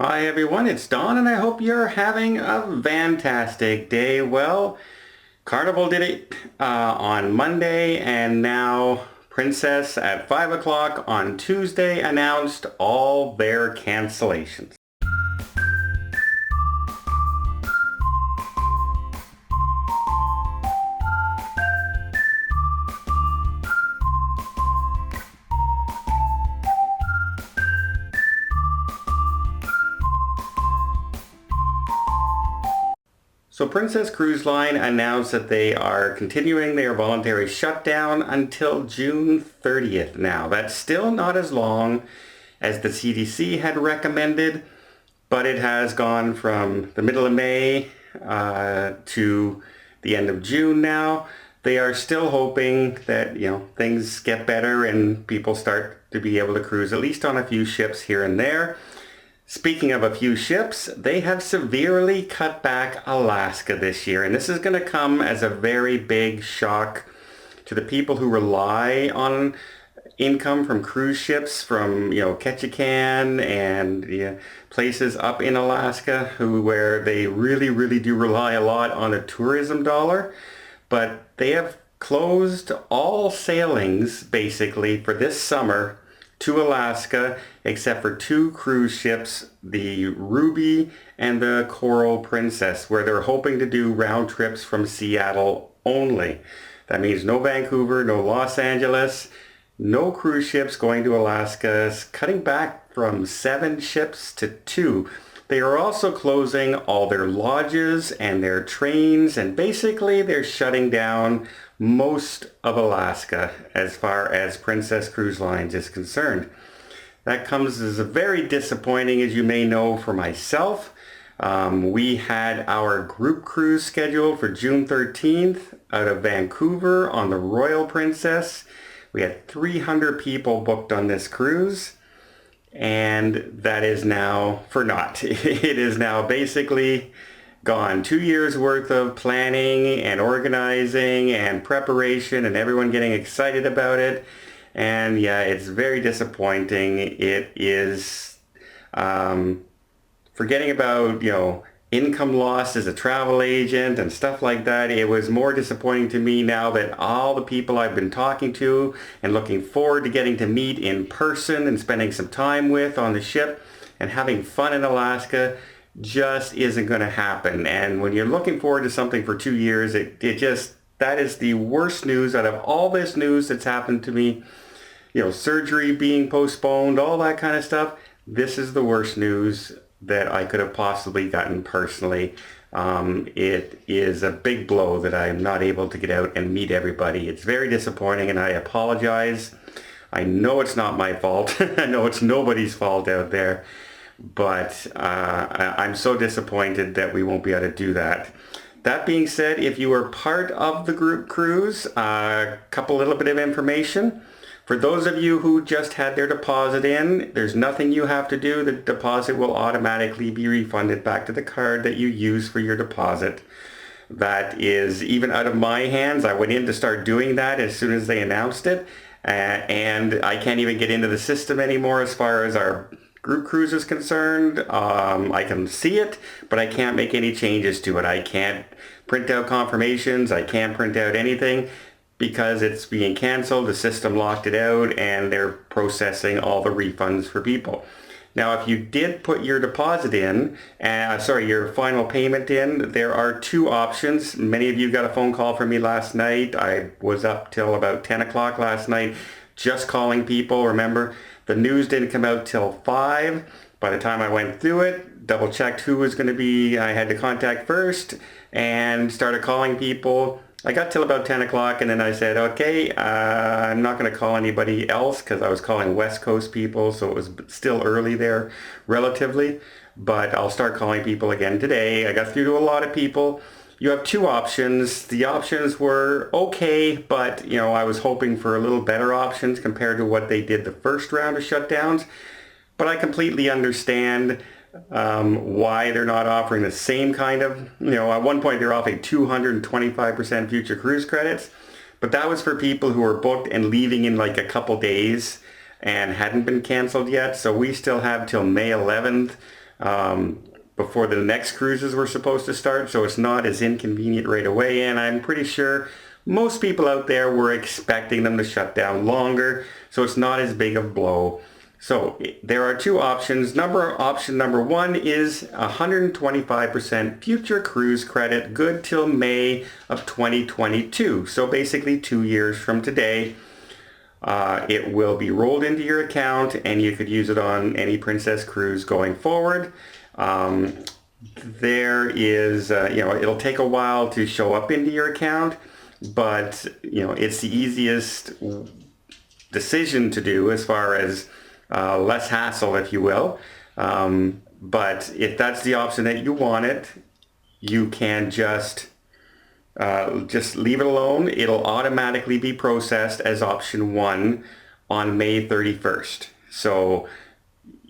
Hi everyone, it's Don and I hope you're having a fantastic day. Well, Carnival did it on Monday and now Princess at 5 o'clock on Tuesday announced all their cancellations. So Princess Cruise Line announced that they are continuing their voluntary shutdown until June 30th now. That's still not as long as the CDC had recommended, but it has gone from the middle of May to the end of June now. They are still hoping that, things get better and people start to be able to cruise at least on a few ships here and there. Speaking of a few ships, they have severely cut back Alaska this year, and this is going to come as a very big shock to the people who rely on income from cruise ships from, Ketchikan and places up in Alaska where they really, really do rely a lot on the tourism dollar. But they have closed all sailings basically for this summer to Alaska, except for two cruise ships, the Ruby and the Coral Princess, where they're hoping to do round trips from Seattle only. That means no Vancouver, no Los Angeles, no cruise ships going to Alaska, cutting back from 7 ships to 2. They are also closing all their lodges and their trains, and basically they're shutting down most of Alaska as far as Princess Cruise Lines is concerned. That comes as a very disappointing, as you may know, for myself. We had our group cruise scheduled for June 13th out of Vancouver on the Royal Princess. We had 300 people booked on this cruise, and that is now for naught. It is now basically gone. 2 years worth of planning and organizing and preparation and everyone getting excited about it. And yeah, it's very disappointing. It is forgetting about, income loss as a travel agent and stuff like that. It was more disappointing to me now that all the people I've been talking to and looking forward to getting to meet in person and spending some time with on the ship and having fun in Alaska just isn't going to happen. And when you're looking forward to something for 2 years, that is the worst news out of all this news that's happened to me. Surgery being postponed, all that kind of stuff. This is the worst news that I could have possibly gotten personally. It is a big blow that I am not able to get out and meet everybody. It's very disappointing and I apologize. I know it's not my fault. I know it's nobody's fault out there. But I'm so disappointed that we won't be able to do that. That being said, if you were part of the group cruise, a little bit of information. For those of you who just had their deposit in, there's nothing you have to do. The deposit will automatically be refunded back to the card that you use for your deposit. That is even out of my hands. I went in to start doing that as soon as they announced it. And I can't even get into the system anymore as far as our group cruise is concerned. I can see it, but I can't make any changes to it. I can't print out confirmations. I can't print out anything because it's being canceled. The system locked it out and they're processing all the refunds for people. Now, if you did put your deposit in, your final payment in, there are 2 options. Many of you got a phone call from me last night. I was up till about 10 o'clock last night just calling people. Remember, the news didn't come out till 5. By the time I went through it, double checked who was going to be, I had to contact first and started calling people. I got till about 10 o'clock and then I said, okay, I'm not going to call anybody else because I was calling West Coast people, so it was still early there relatively, but I'll start calling people again today. I got through to a lot of people. You have 2 options. The options were okay, but I was hoping for a little better options compared to what they did the first round of shutdowns, but I completely understand why they're not offering the same kind of, at one point they're offering 225% future cruise credits, but that was for people who were booked and leaving in like a couple days and hadn't been canceled yet. So we still have till May 11th before the next cruises were supposed to start, so it's not as inconvenient right away, and I'm pretty sure most people out there were expecting them to shut down longer, so it's not as big a blow. So there are two options. Option number one is 125% future cruise credit, good till May of 2022. So basically 2 years from today. It will be rolled into your account and you could use it on any Princess cruise going forward. There is, it'll take a while to show up into your account, but, it's the easiest decision to do as far as less hassle, if you will. But if that's the option that you want it, you can just leave it alone. It'll automatically be processed as option one on May 31st. So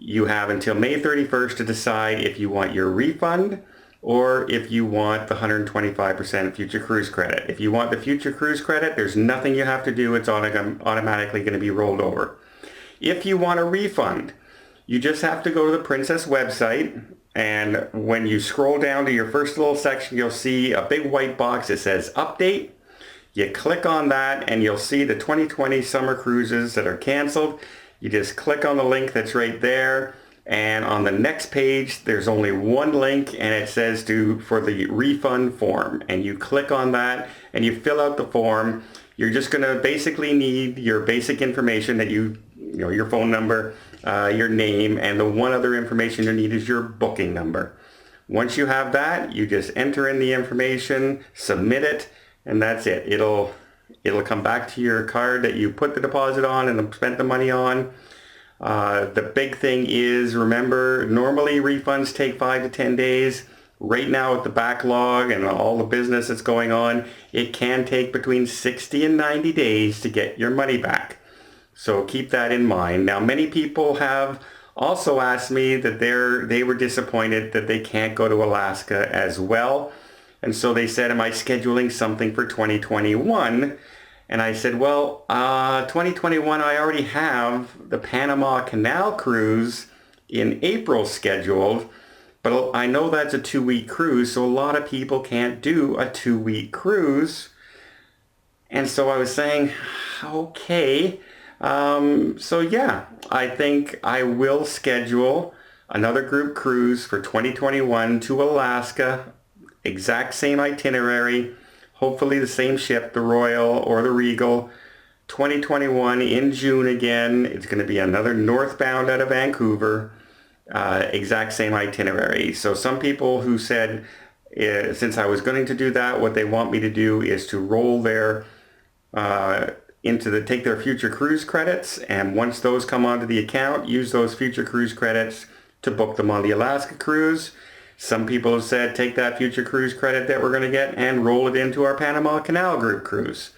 you have until May 31st to decide if you want your refund or if you want the 125% future cruise credit. If you want the future cruise credit, there's nothing you have to do. It's automatically going to be rolled over. If you want a refund, you just have to go to the Princess website, and when you scroll down to your first little section, you'll see a big white box that says update. You click on that and you'll see the 2020 summer cruises that are canceled. You just click on the link that's right there, and on the next page there's only one link and it says for the refund form, and you click on that and you fill out the form. You're just going to basically need your basic information that your phone number, your name, and the one other information you need is your booking number. Once you have that, you just enter in the information, submit it, and that's it. It'll come back to your card that you put the deposit on and spent the money on. The big thing is, remember, normally refunds take 5 to 10 days. Right now with the backlog and all the business that's going on, it can take between 60 and 90 days to get your money back. So keep that in mind. Now, many people have also asked me that they were disappointed that they can't go to Alaska as well. And so they said, am I scheduling something for 2021? And I said, well, 2021, I already have the Panama Canal cruise in April scheduled. But I know that's a 2-week cruise, so a lot of people can't do a 2-week cruise. And so I was saying, okay. So yeah, I think I will schedule another group cruise for 2021 to Alaska. Exact same itinerary. Hopefully the same ship, the Royal or the Regal. 2021 in June again. It's going to be another northbound out of Vancouver. Exact same itinerary. So some people who said, since I was going to do that, what they want me to do is to roll their take their future cruise credits, and once those come onto the account, use those future cruise credits to book them on the Alaska cruise. Some people have said, take that future cruise credit that we're going to get and roll it into our Panama Canal group cruise.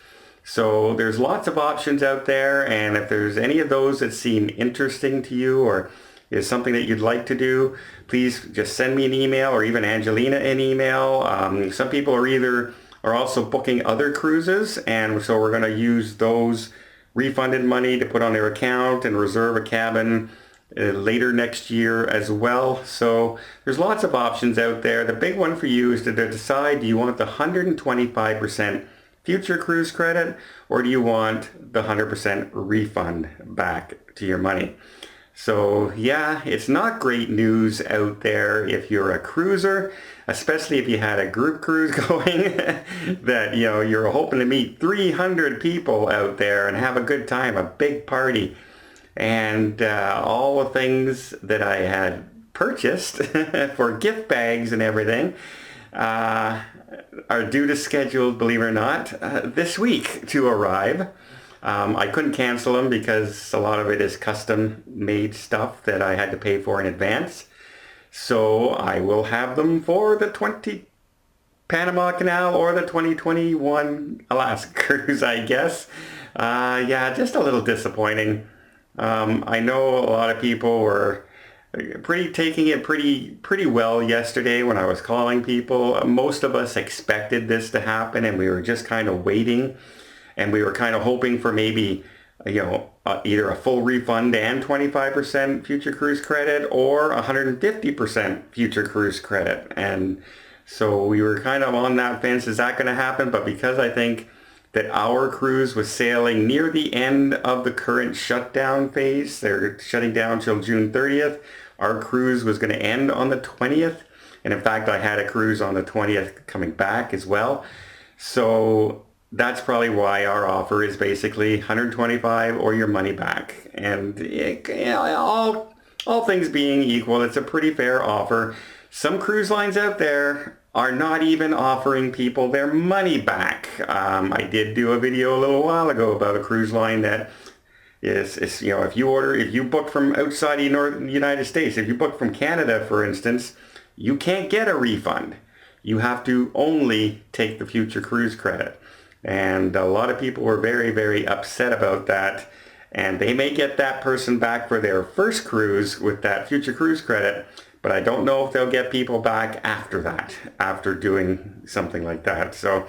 So there's lots of options out there, and if there's any of those that seem interesting to you or is something that you'd like to do, please just send me an email, or even Angelina an email. Some people are also booking other cruises, and so we're going to use those refunded money to put on their account and reserve a cabin later next year as well. So there's lots of options out there. The big one for you is to decide, do you want the 125% future cruise credit, or do you want the 100% refund back to your money? So yeah, it's not great news out there if you're a cruiser, especially if you had a group cruise going that, you're hoping to meet 300 people out there and have a good time, a big party. And all the things that I had purchased for gift bags and everything are due to schedule, believe it or not, this week to arrive. I couldn't cancel them because a lot of it is custom made stuff that I had to pay for in advance. So I will have them for the 20 Panama Canal or the 2021 Alaska cruise, I guess. Yeah, just a little disappointing. I know a lot of people were taking it pretty well yesterday when I was calling people. Most of us expected this to happen, and we were just kind of waiting, and we were kind of hoping for maybe either a full refund and 25% future cruise credit or 150% future cruise credit. And so we were kind of on that fence, is that going to happen? But because I think that our cruise was sailing near the end of the current shutdown phase, they're shutting down till June 30th, our cruise was going to end on the 20th. And in fact, I had a cruise on the 20th coming back as well. So that's probably why our offer is basically 125 or your money back. And all things being equal, it's a pretty fair offer. Some cruise lines out there are not even offering people their money back. I did do a video a little while ago about a cruise line that is if you book from outside the United States, if you book from Canada, for instance, you can't get a refund. You have to only take the future cruise credit. And a lot of people were very, very upset about that. And they may get that person back for their first cruise with that future cruise credit, but I don't know if they'll get people back after that, after doing something like that. So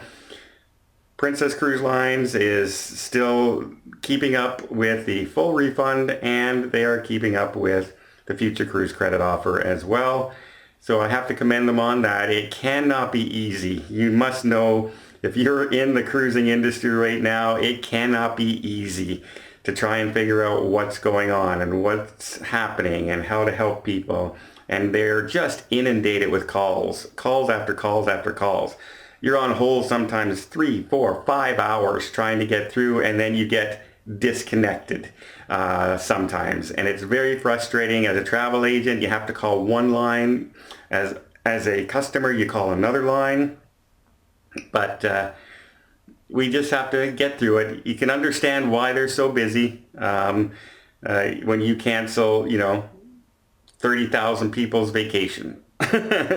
Princess Cruise Lines is still keeping up with the full refund, and they are keeping up with the future cruise credit offer as well. So I have to commend them on that. It cannot be easy. You must know, if you're in the cruising industry right now, it cannot be easy to try and figure out what's going on and what's happening and how to help people. And they're just inundated with calls after calls after calls. You're on hold sometimes 3, 4, 5 hours trying to get through, and then you get disconnected sometimes. And it's very frustrating. As a travel agent, you have to call one line. As a customer, you call another line. But we just have to get through it. You can understand why they're so busy. When you cancel, 30,000 people's vacation.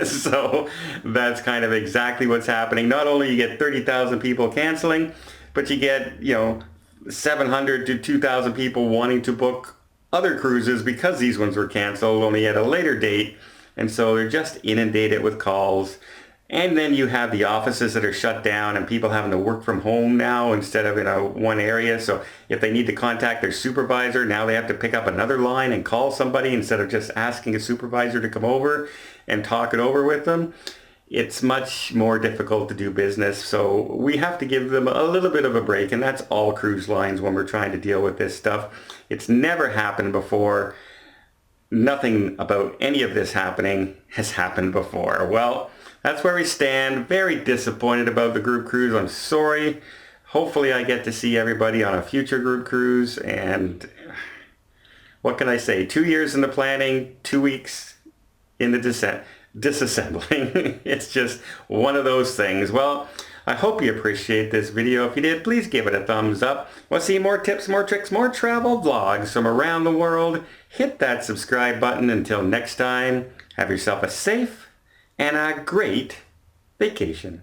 So that's kind of exactly what's happening. Not only you get 30,000 people canceling, but you get, 700 to 2,000 people wanting to book other cruises because these ones were canceled only at a later date. And so they're just inundated with calls. And then you have the offices that are shut down and people having to work from home now instead of in one area. So if they need to contact their supervisor, now they have to pick up another line and call somebody instead of just asking a supervisor to come over and talk it over with them. It's much more difficult to do business. So we have to give them a little bit of a break. And that's all cruise lines when we're trying to deal with this stuff. It's never happened before. Nothing about any of this happening has happened before. Well, that's where we stand. Very disappointed about the group cruise. I'm sorry. Hopefully I get to see everybody on a future group cruise. And what can I say? 2 years in the planning, 2 weeks in the disassembling. It's just one of those things. Well, I hope you appreciate this video. If you did, please give it a thumbs up. Want to see more tips, more tricks, more travel vlogs from around the world? Hit that subscribe button. Until next time, have yourself a safe and a great vacation.